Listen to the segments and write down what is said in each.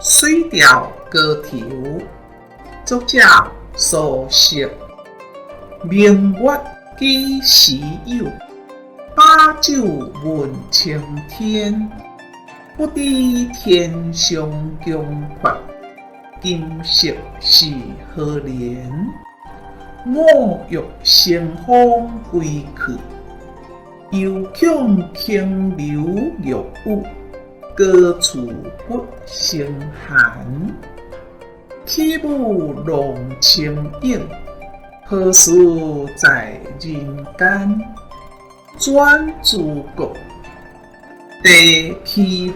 水调歌头，作者苏轼。明月几时有？把酒问青天。不知天上宫阙，今夕是何年？我欲乘风归去，犹恐轻流玉宇，高处不胜寒。起舞弄清影，何事在人间？转朱阁，地起雨，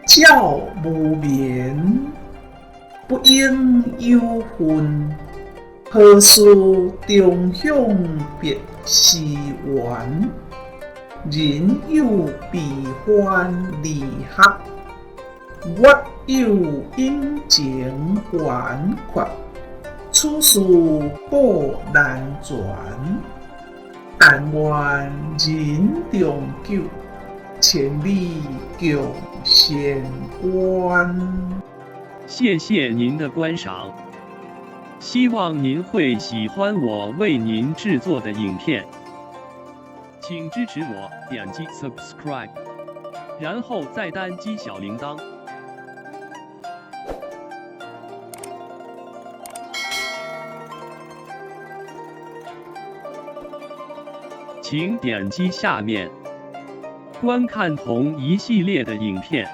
照无眠。不应有魂，何事中向别时圆？人有悲欢离合，月有阴晴圆缺。此事古难全，但愿人长久，千里共仙关。谢谢您的观赏，希望您会喜欢我为您制作的影片，请支持我，点击 subscribe， 然后再单击小铃铛。请点击下面观看同一系列的影片。